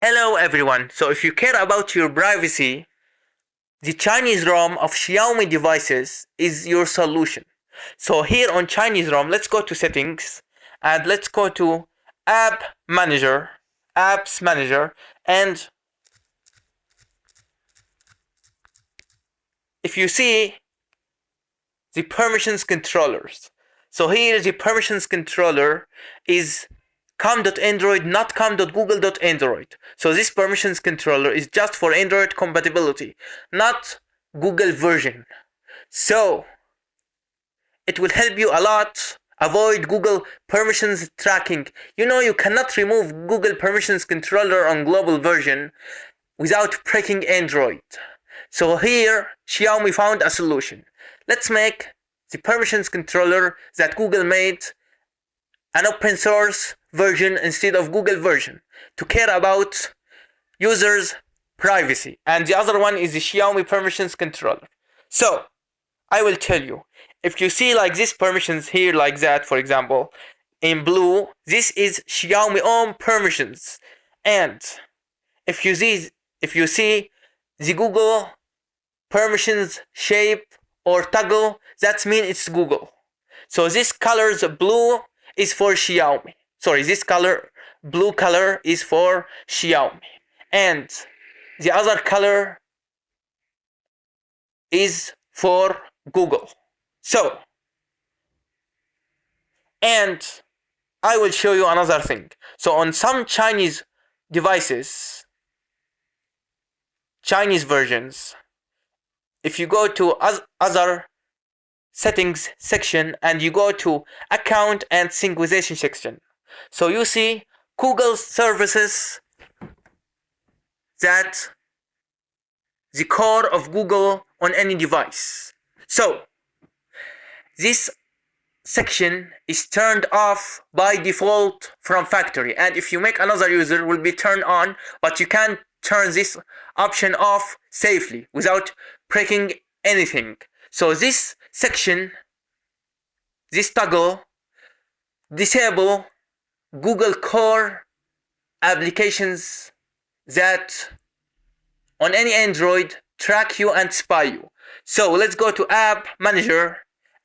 Hello everyone. So if you care about your privacy, the Chinese ROM of Xiaomi devices is your solution. So here on Chinese ROM, let's go to settings and let's go to app manager, apps manager, and if you see the permissions controllers. So here the permissions controller is com.android, not com.google.android. So this permissions controller is just for Android compatibility, not Google version. So it will help you a lot avoid Google permissions tracking. You cannot remove Google permissions controller on global version without breaking Android. So here Xiaomi found a solution. Let's make the permissions controller that Google made an open source version instead of Google version to care about users' privacy. And the other one is the Xiaomi permissions controller. So I will tell you, if you see like this permissions here like that, for example, in blue, this is Xiaomi own permissions. And if you see the Google permissions shape or toggle, that means it's Google. So this color's blue is for Xiaomi. Sorry, this blue color is for Xiaomi. And the other color is for Google. So, and I will show you another thing. So on some Chinese devices, Chinese versions, if you go to other settings section and you go to account and synchronization section, so you see Google services that the core of Google on any device. So this section is turned off by default from factory, and if you make another user will be turned on, but you can't turn this option off safely without breaking anything. So this section, this toggle, disable Google core applications that on any Android track you and spy you. So let's go to app manager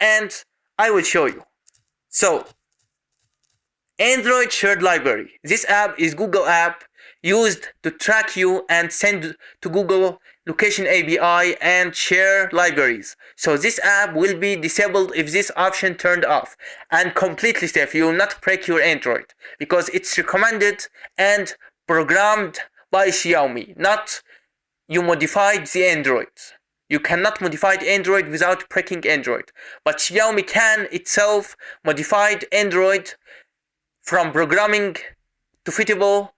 and I will show you. So Android shared library. This app is Google app used to track you and send to Google location API and share libraries. So this app will be disabled if this option turned off, and completely safe. You will not break your Android because it's recommended and programmed by Xiaomi, not you modified the Android. You cannot modify Android without breaking Android. But Xiaomi can itself modify Android from programming to fitable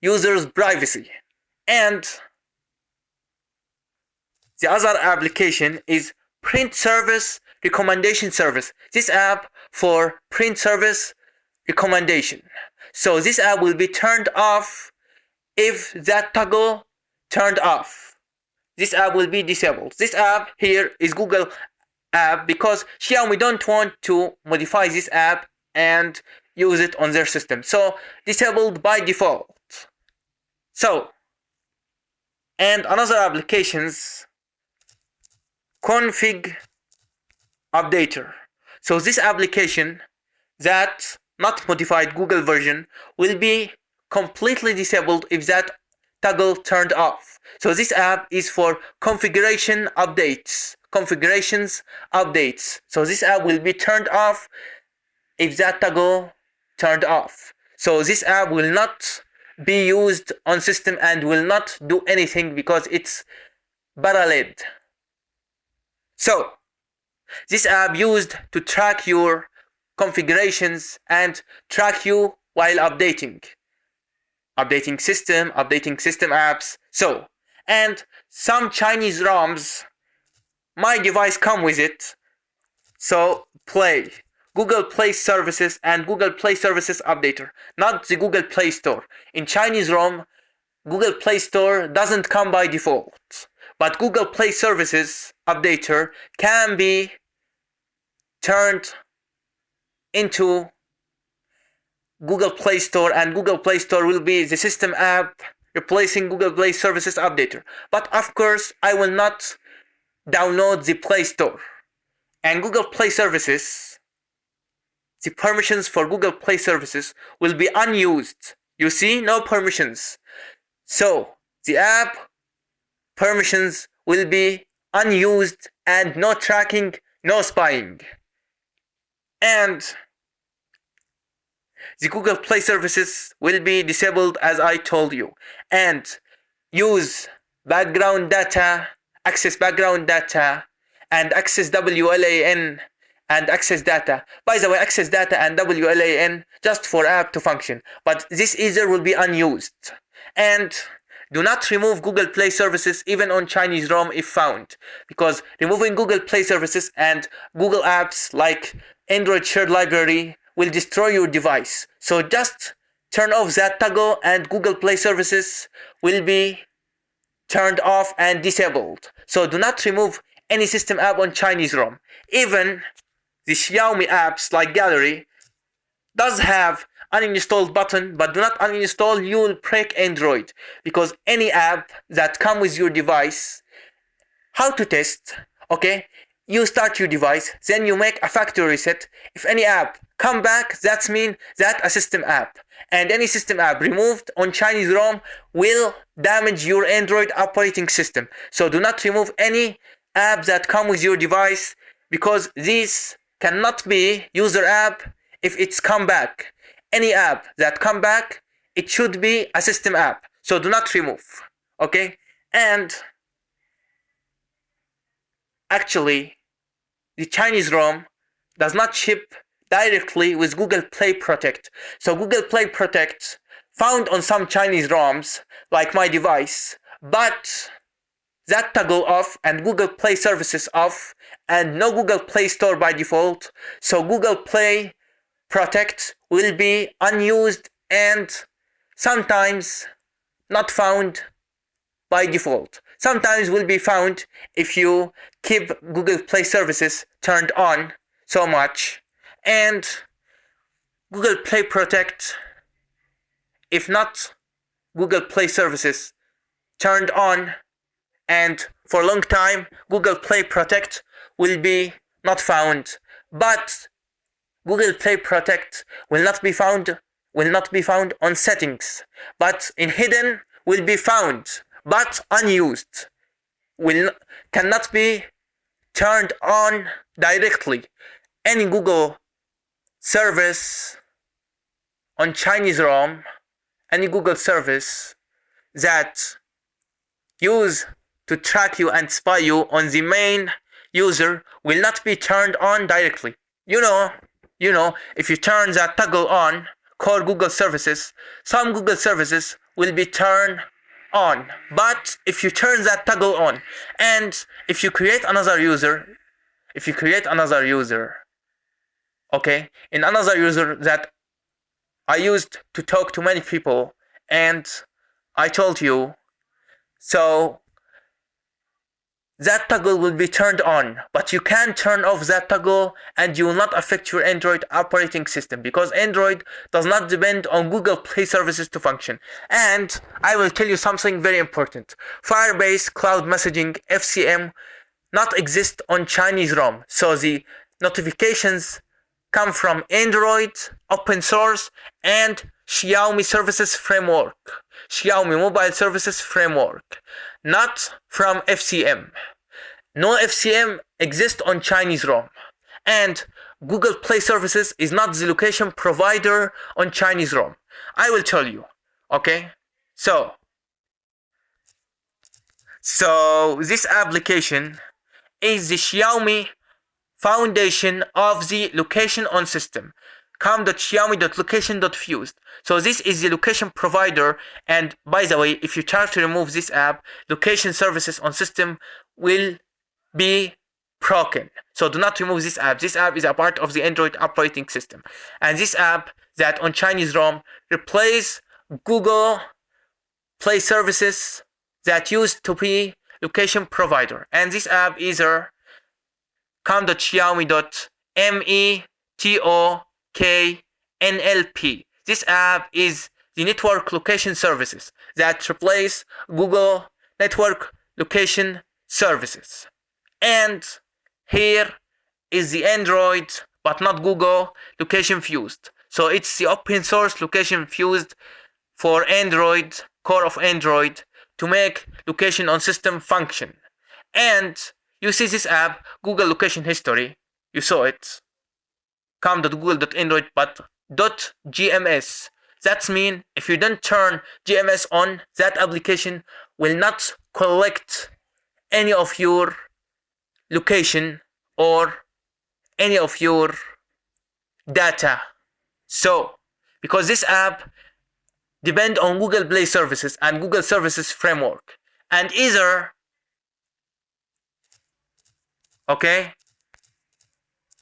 users' privacy. And the other application is Print Service Recommendation Service. This app for print service recommendation. So this app will be turned off if that toggle turned off. This app will be disabled. This app here is Google app because Xiaomi don't want to modify this app and use it on their system. So disabled by default. So, and another applications, config updater. So this application that not modified Google version will be completely disabled if that toggle turned off. So this app is for configurations updates. So this app will be turned off if that toggle turned off. So this app will not be used on system and will not do anything because it's parallel. So this app used to track your configurations and track you while updating system apps. So, and some Chinese ROMs, my device come with it. So Play, Google Play Services and Google Play Services Updater, not the Google Play Store. In Chinese ROM, Google Play Store doesn't come by default, but Google Play Services Updater can be turned into Google Play Store, and Google Play Store will be the system app replacing Google Play Services Updater. But of course, I will not download the Play Store. And Google Play Services, the permissions for Google Play Services will be unused. You see, no permissions. So, the app permissions will be unused and no tracking, no spying. And the Google Play Services will be disabled as I told you. And use background data, access background data, and access WLAN and access data. By the way, access data and WLAN just for app to function. But this either will be unused. And do not remove Google Play Services even on Chinese ROM if found, because removing Google Play Services and Google apps like Android Shared Library will destroy your device. So just turn off that toggle and Google Play Services will be turned off and disabled. So do not remove any system app on Chinese ROM. Even the Xiaomi apps like Gallery does have uninstall button, but do not uninstall, you will break Android, because any app that come with your device, how to test, okay, you start your device, then you make a factory reset. If any app come back, that means that a system app, and any system app removed on Chinese ROM will damage your Android operating system. So do not remove any app that come with your device, because this cannot be user app if it's come back. Any app that come back, it should be a system app. So do not remove. Okay? And actually, the Chinese ROM does not ship directly with Google Play Protect. So Google Play Protect found on some Chinese ROMs, like my device, but that toggle off and Google Play Services off and no Google Play Store by default. So Google Play Protect will be unused and sometimes not found by default. Sometimes will be found if you keep Google Play Services turned on so much, and Google Play Protect, if not Google Play Services turned on and for a long time, Google Play Protect will be not found. But Google Play Protect will not be found on settings, but in hidden will be found, but unused. Cannot be turned on directly. Any Google service on Chinese ROM, any Google service that use to track you and spy you on the main user will not be turned on directly. You know, if you turn that toggle on, called Google services, some Google services will be turned on. But if you turn that toggle on, and if you create another user, okay, in another user that I used to talk to many people, and I told you, so that toggle will be turned on, but you can turn off that toggle and you will not affect your Android operating system, because Android does not depend on Google Play Services to function. And I will tell you something very important. Firebase Cloud Messaging FCM not exist on Chinese ROM, so the notifications come from Android, open source, and Xiaomi Services Framework, Xiaomi Mobile Services Framework, not from FCM. No FCM exists on Chinese ROM, and Google Play Services is not the location provider on Chinese ROM. I will tell you, okay? So this application is the Xiaomi foundation of the location on system, com.xiaomi.location.fused. So this is the location provider, and by the way, if you try to remove this app, location services on system will be broken. So do not remove this app. This app is a part of the Android operating system, and this app that on Chinese ROM replace Google Play Services that used to be location provider, and this app is com.xiaomi.metoknlp. This app is the network location services that replace Google network location services. And here is the Android, but not Google, location fused. So it's the open source location fused for Android, core of Android, to make location on system function. And you see this app, Google Location History, you saw it, com.google.android, but .gms. That means if you don't turn GMS on, that application will not collect any of your location or any of your data. So, because this app depend on Google Play services and Google Services Framework, and either, okay,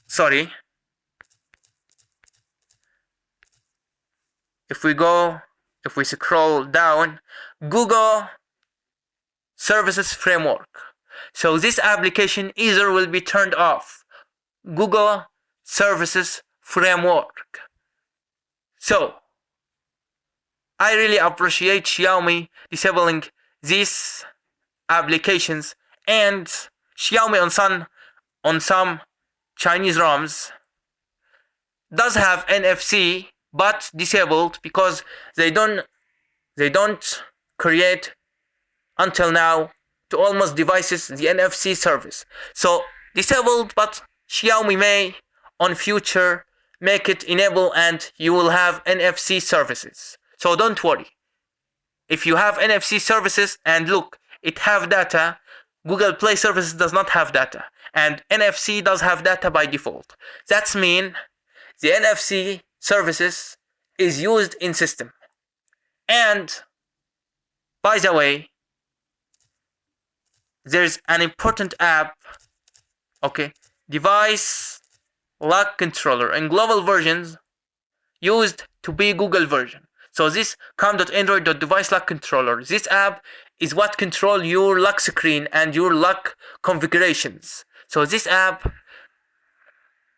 sorry, if we scroll down, Google Services Framework. So this application either will be turned off. Google Services Framework. So I really appreciate Xiaomi disabling these applications, and Xiaomi on some Chinese ROMs does have NFC but disabled because they don't create until now to almost devices the NFC service. So disabled, but Xiaomi may on future make it enable and you will have NFC services. So don't worry. If you have NFC services and look, it have data, Google Play services does not have data, and NFC does have data by default. That means the NFC services is used in system. And by the way, there's an important app, okay, device lock controller in global versions used to be Google version. So this com.android.device lock controller, this app is what control your lock screen and your lock configurations. So this app,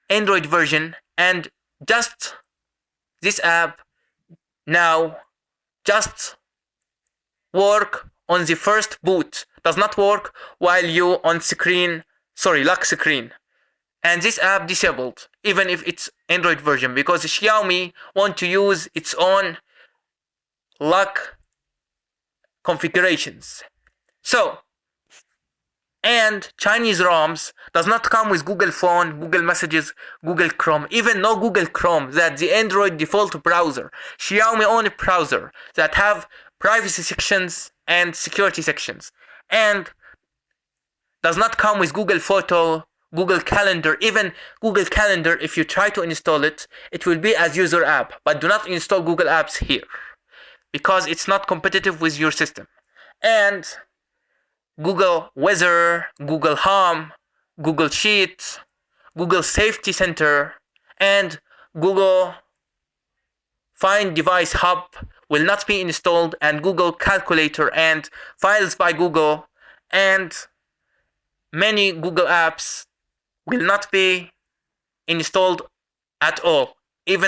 Android version, and just this app now just work on the first boot, does not work while you on screen, lock screen. And this app disabled, even if it's Android version, because Xiaomi want to use its own lock configurations. So, and Chinese ROMs does not come with Google Phone, Google Messages, Google Chrome, even no Google Chrome, that the Android default browser, Xiaomi own browser that have privacy sections and security sections, and does not come with Google Photo, Google Calendar. Even Google Calendar, if you try to install it, it will be as user app, but do not install Google apps here because it's not competitive with your system. And Google Weather, Google Home, Google Sheets, Google Safety Center, and Google Find Device Hub will not be installed, and Google Calculator and Files by Google and many Google apps will not be installed at all.